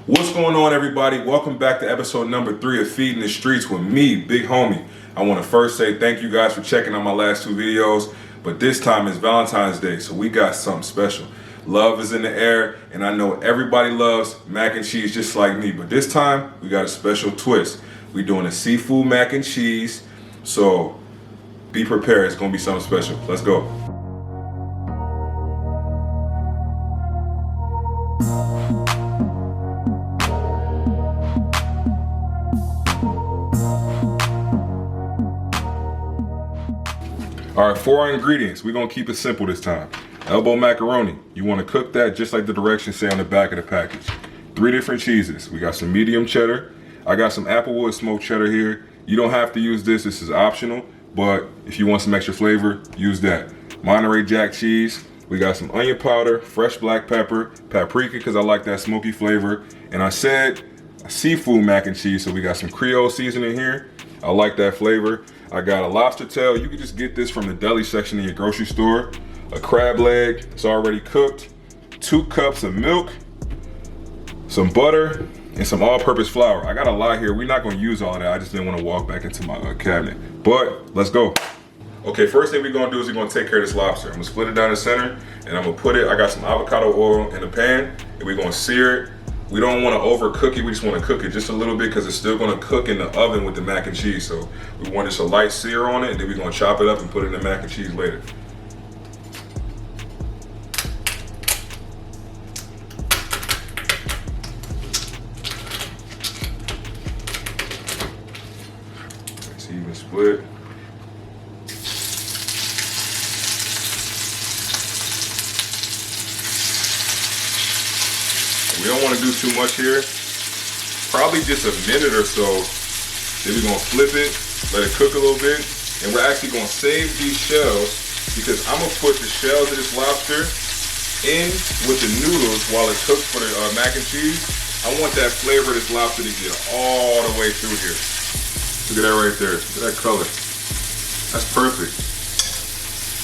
What's going on, everybody? Welcome back to episode number 3 of Feedin the Streets with me, Big Homie. I want to first say thank you guys for checking out my last 2 videos, but this time is Valentine's Day, so we got something special. Love is in the air, and I know everybody loves mac and cheese just like me, but this time we got a special twist. We're doing a seafood mac and cheese, so be prepared. It's going to be something special. Let's go. All right, for our ingredients, we're gonna keep it simple this time. Elbow macaroni, you wanna cook that just like the directions say on the back of the package. 3 different cheeses. We got some medium cheddar. I got some Applewood smoked cheddar here. You don't have to use this is optional, but if you want some extra flavor, use that. Monterey Jack cheese. We got some onion powder, fresh black pepper, paprika because I like that smoky flavor. And I said a seafood mac and cheese, so we got some Creole seasoning here. I like that flavor. I got a lobster tail. You can just get this from the deli section in your grocery store. A crab leg, it's already cooked. 2 cups of milk, some butter, and some all-purpose flour. I got a lot here. We're not gonna use all of that. I just didn't want to walk back into my cabinet. But let's go. Okay, first thing we're gonna do is we're gonna take care of this lobster. I'm gonna split it down the center, and I'm gonna put it, I got some avocado oil in the pan, and we're gonna sear it. We don't want to overcook it, we just want to cook it just a little bit because it's still going to cook in the oven with the mac and cheese. So we want just a light sear on it, and then we're going to chop it up and put it in the mac and cheese later. It's even split. We don't want to do too much here. Probably just a minute or so. Then we're going to flip it, let it cook a little bit. And we're actually going to save these shells because I'm going to put the shells of this lobster in with the noodles while it cooks for the mac and cheese. I want that flavor of this lobster to get all the way through here. Look at that right there. Look at that color. That's perfect.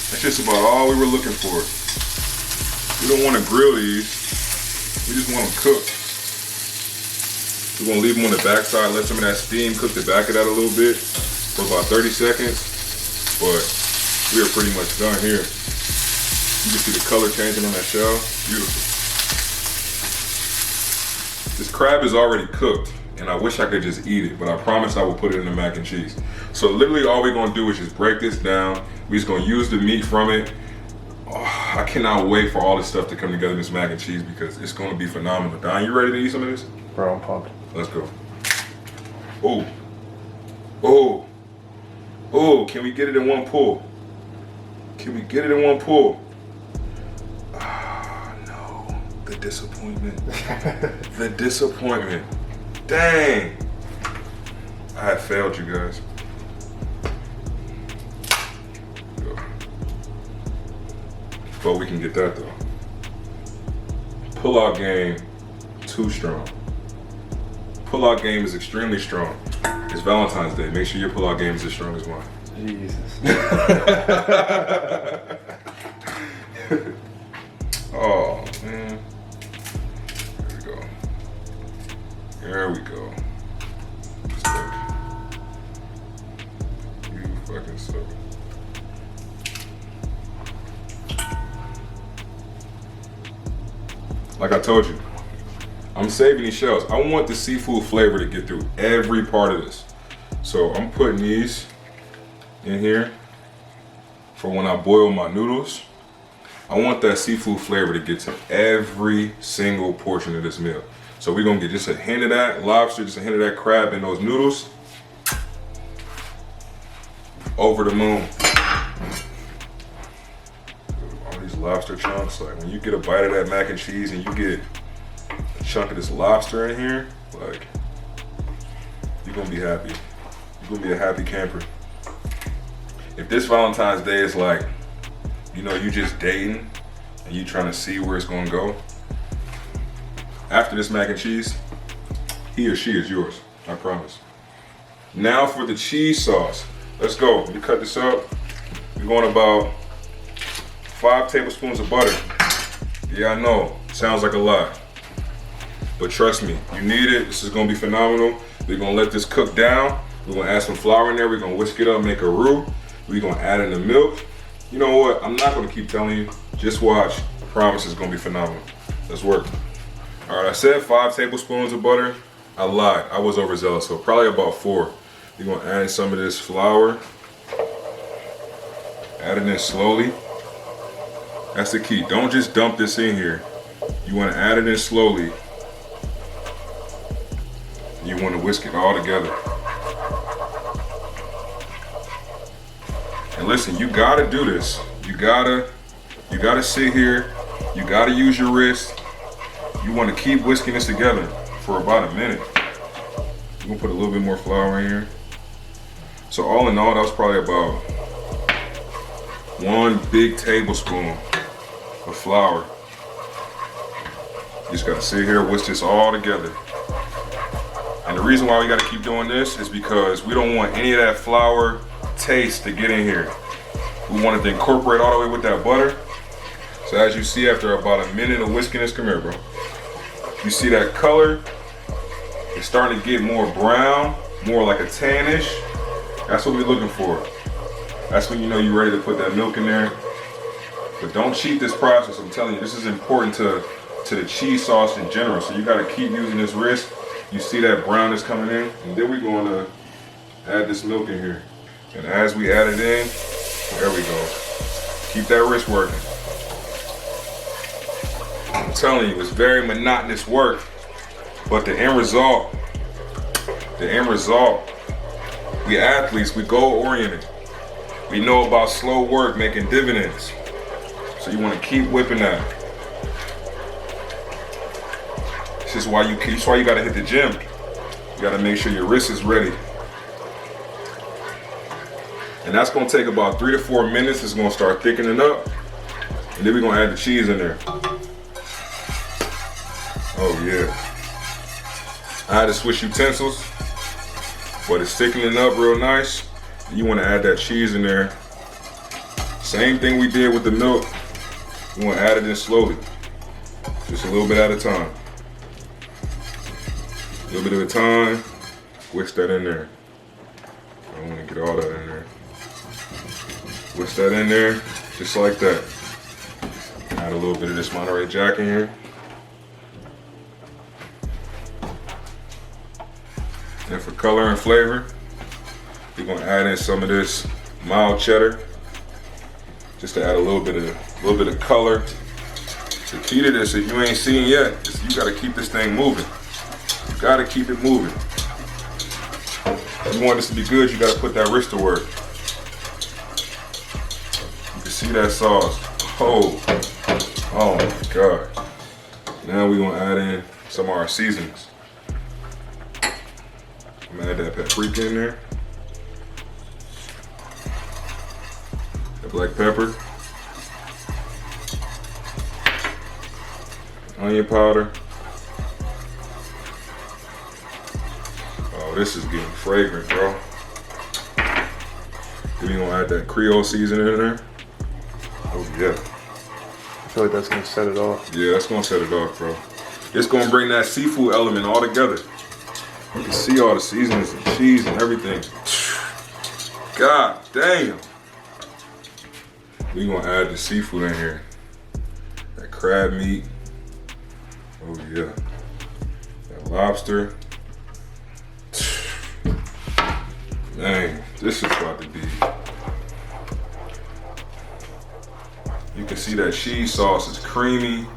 That's just about all we were looking for. We don't want to grill these. We just want them cooked. We're gonna leave them on the back side, let some of that steam cook the back of that a little bit for about 30 seconds. But we are pretty much done here. You can see the color changing on that shell. Beautiful. This crab is already cooked, and I wish I could just eat it, but I promise I will put it in the mac and cheese. So literally all we're gonna do is just break this down. We're just gonna use the meat from it. Oh, I cannot wait for all this stuff to come together in this mac and cheese because it's gonna be phenomenal. Don, you ready to eat some of this? Bro, I'm pumped. Let's go. Oh, oh, oh, can we get it in one pull? Can we get it in one pull? Ah, no, the disappointment. The disappointment. Dang. I had failed you guys. But we can get that though. Pull-out game, too strong. Pull-out game is extremely strong. It's Valentine's Day. Make sure your pull-out game is as strong as mine. Jesus. Oh, man. There we go. There we go. Suck. You fucking suck. Like I told you, I'm saving these shells. I want the seafood flavor to get through every part of this. So I'm putting these in here for when I boil my noodles. I want that seafood flavor to get to every single portion of this meal. So we're gonna get just a hint of that lobster, just a hint of that crab in those noodles. Over the moon. All these lobster chunks, like when you get a bite of that mac and cheese and you get a chunk of this lobster in here, like, you're gonna be happy. You're gonna be a happy camper. If this Valentine's Day is like, you know, you just dating and you trying to see where it's gonna go, after this mac and cheese, he or she is yours, I promise. Now for the cheese sauce. Let's go. You cut this up. We're going about 5 tablespoons of butter. Yeah, I know, sounds like a lot. but trust me, you need it. This is gonna be phenomenal. We're gonna let this cook down. We're gonna add some flour in there. We're gonna whisk it up, make a roux. We're gonna add in the milk. You know what? I'm not gonna keep telling you. Just watch. I promise it's gonna be phenomenal. Let's work. All right, I said 5 tablespoons of butter. I lied, I was overzealous, so probably about 4. You're gonna add in some of this flour. Add it in slowly. That's the key. Don't just dump this in here. You wanna add it in slowly. You wanna whisk it all together. And listen, you gotta do this. You gotta sit here. You gotta use your wrist. You wanna keep whisking this together for about a minute. I'm gonna put a little bit more flour in here. So all in all, that was probably about 1 big tablespoon of flour. You just gotta sit here, whisk this all together. And the reason why we gotta keep doing this is because we don't want any of that flour taste to get in here. We want it to incorporate all the way with that butter. So as you see, after about a minute of whisking this, come here, bro. You see that color? It's starting to get more brown, more like a tannish. That's what we're looking for. That's when you know you're ready to put that milk in there. But don't cheat this process. I'm telling you, this is important to the cheese sauce in general. So you gotta keep using this wrist. You see that brownness coming in? And then we're gonna add this milk in here. And as we add it in, there we go. Keep that wrist working. I'm telling you, it's very monotonous work, but the end result, we athletes, we goal oriented. We know about slow work making dividends. So you want to keep whipping that. This is why you gotta hit the gym. You gotta make sure your wrist is ready. And that's gonna take about 3 to 4 minutes. It's gonna start thickening up. And then we're gonna add the cheese in there. Oh yeah. I had to switch utensils, but it's thickening up real nice. You wanna add that cheese in there. Same thing we did with the milk. You wanna add it in slowly. Just a little bit at a time. A little bit at a time. Whisk that in there. I don't wanna get all that in there. Whisk that in there, just like that. Add a little bit of this Monterey Jack in here. And for color and flavor, we're gonna add in some of this mild cheddar, just to add a little bit of color. The key to this, if you ain't seen yet, is you gotta keep this thing moving. You gotta keep it moving. If you want this to be good, you gotta put that wrist to work. You can see that sauce. Oh my God. Now we're gonna add in some of our seasonings. I'm gonna add that paprika in there. The black pepper. Onion powder. Oh, this is getting fragrant, bro. Then we're gonna add that Creole seasoning in there. Oh yeah. I feel like that's gonna set it off. Yeah, that's gonna set it off, bro. It's gonna bring that seafood element all together. You can see all the seasonings and cheese and everything. God damn. We gonna add the seafood in here. That crab meat. Oh yeah. That lobster. Dang, this is about to be. You can see that cheese sauce is creamy.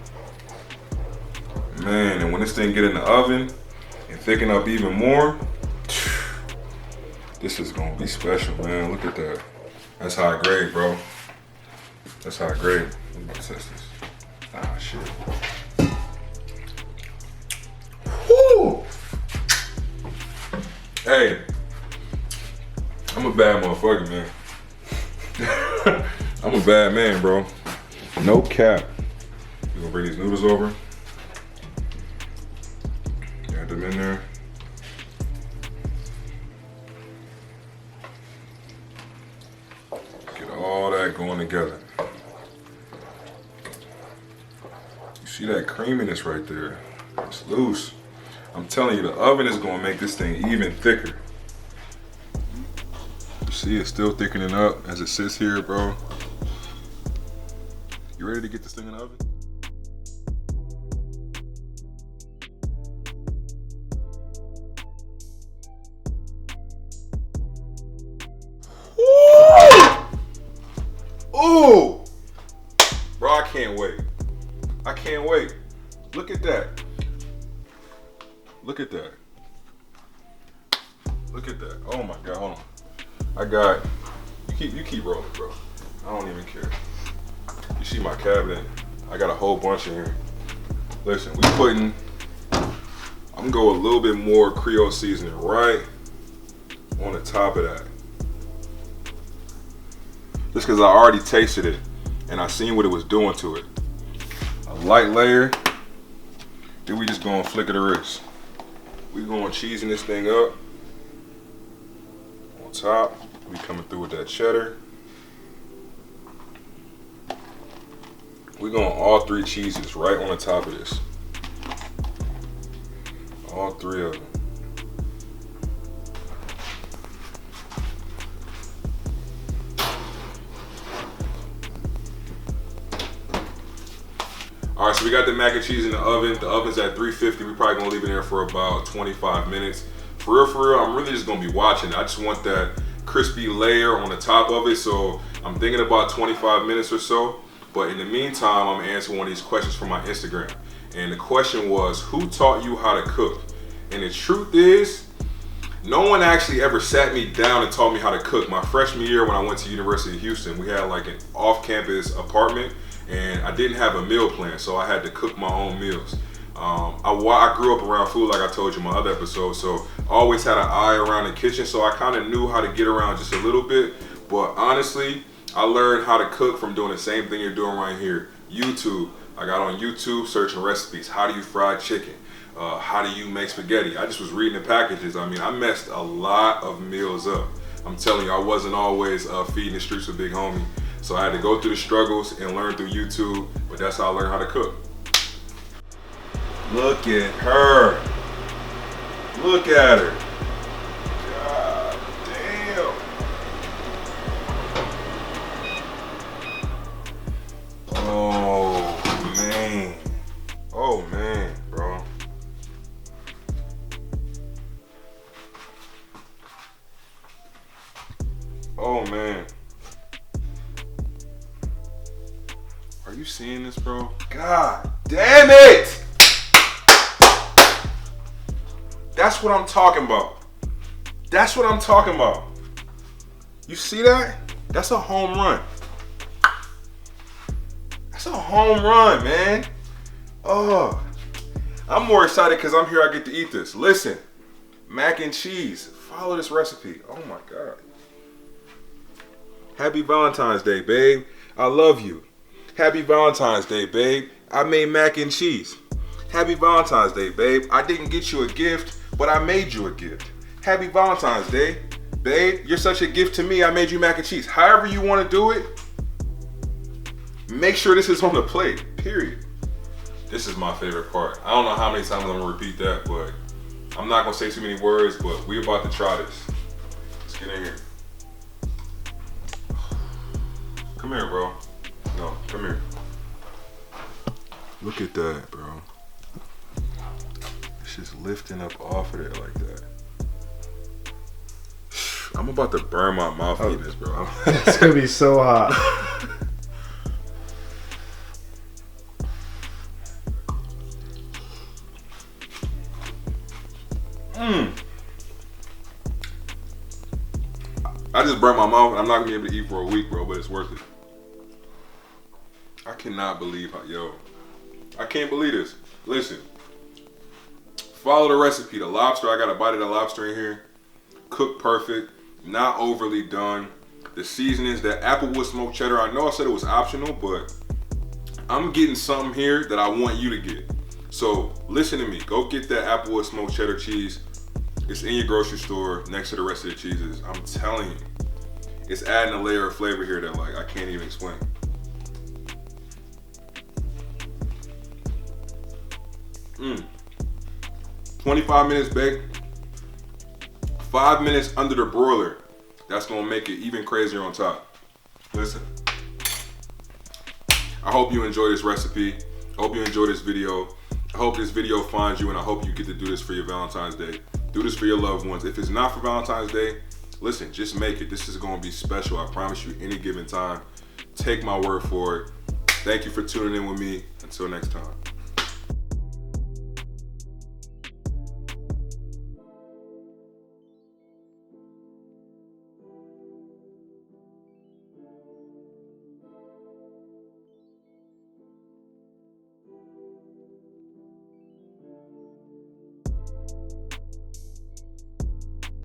Man, and when this thing get in the oven and thicken up even more, this is gonna be special, man. Look at that. That's high grade, bro. That's high grade. Let me test this. Ah, shit. Woo! Hey, I'm a bad motherfucker, man. I'm a bad man, bro. No cap. We're gonna bring these noodles over. Add them in there. Get all that going together. You see that creaminess right there? It's loose. I'm telling you, the oven is gonna make this thing even thicker. You see, it's still thickening up as it sits here, bro. You ready to get this thing in the oven? Ooh! Bro, I can't wait. I can't wait. Look at that. Look at that. Look at that. Oh my God, hold on. I got, you keep rolling, bro. I don't even care. You see my cabinet? I got a whole bunch in here. Listen, I'm gonna go a little bit more Creole seasoning right on the top of that. Just because I already tasted it and I seen what it was doing to it. A light layer, then we just gonna flick of the wrist. We going cheesing this thing up. On top, we coming through with that cheddar. We going all 3 cheeses right on the top of this. All 3 of them. All right, so we got the mac and cheese in the oven. The oven's at 350. We're probably gonna leave it there for about 25 minutes. For real, I'm really just gonna be watching. I just want that crispy layer on the top of it. So I'm thinking about 25 minutes or so. But in the meantime, I'm answering one of these questions from my Instagram. And the question was, who taught you how to cook? And the truth is, no one actually ever sat me down and taught me how to cook. My freshman year when I went to University of Houston, we had like an off-campus apartment and I didn't have a meal plan, so I had to cook my own meals. I grew up around food, like I told you in my other episode, so I always had an eye around the kitchen, so I kind of knew how to get around just a little bit. But honestly, I learned how to cook from doing the same thing you're doing right here. YouTube. I got on YouTube searching recipes. How do you fry chicken? How do you make spaghetti? I just was reading the packages. I mean, I messed a lot of meals up. I'm telling you, I wasn't always feeding the streets with Big Homie. So I had to go through the struggles and learn through YouTube, but that's how I learned how to cook. Look at her. Look at her. God damn. Oh man. Oh man, bro. Oh man. Are you seeing this, bro? God damn it! That's what I'm talking about. That's what I'm talking about. You see that? That's a home run. That's a home run, man. Oh, I'm more excited because I'm here. I get to eat this. Listen, mac and cheese. Follow this recipe. Oh my God. Happy Valentine's Day, babe. I love you. Happy Valentine's Day, babe. I made mac and cheese. Happy Valentine's Day, babe. I didn't get you a gift, but I made you a gift. Happy Valentine's Day, babe. You're such a gift to me. I made you mac and cheese. However you want to do it, make sure this is on the plate, period. This is my favorite part. I don't know how many times I'm going to repeat that, but I'm not going to say too many words, but we're about to try this. Let's get in here. Come here, bro. No, come here. Look at that, bro. It's just lifting up off of there like that. I'm about to burn my mouth eating this, bro. It's gonna be so hot. I just burnt my mouth and I'm not gonna be able to eat for a week, bro, but it's worth it. I cannot believe how, I can't believe this. Listen, follow the recipe. The lobster, I got a bite of the lobster in here. Cooked perfect, not overly done. The seasonings, that applewood smoked cheddar, I know I said it was optional, but I'm getting something here that I want you to get. So listen to me, go get that applewood smoked cheddar cheese. It's in your grocery store next to the rest of the cheeses. I'm telling you, it's adding a layer of flavor here that like I can't even explain. 25 minutes baked, 5 minutes under the broiler. That's gonna make it even crazier on top. Listen, I hope you enjoy this recipe. I hope you enjoy this video. I hope this video finds you, and I hope you get to do this for your Valentine's Day. Do this for your loved ones. If it's not for Valentine's Day, listen, just make it. This is gonna be special. I promise you, any given time. Take my word for it. Thank you for tuning in with me. Until next time.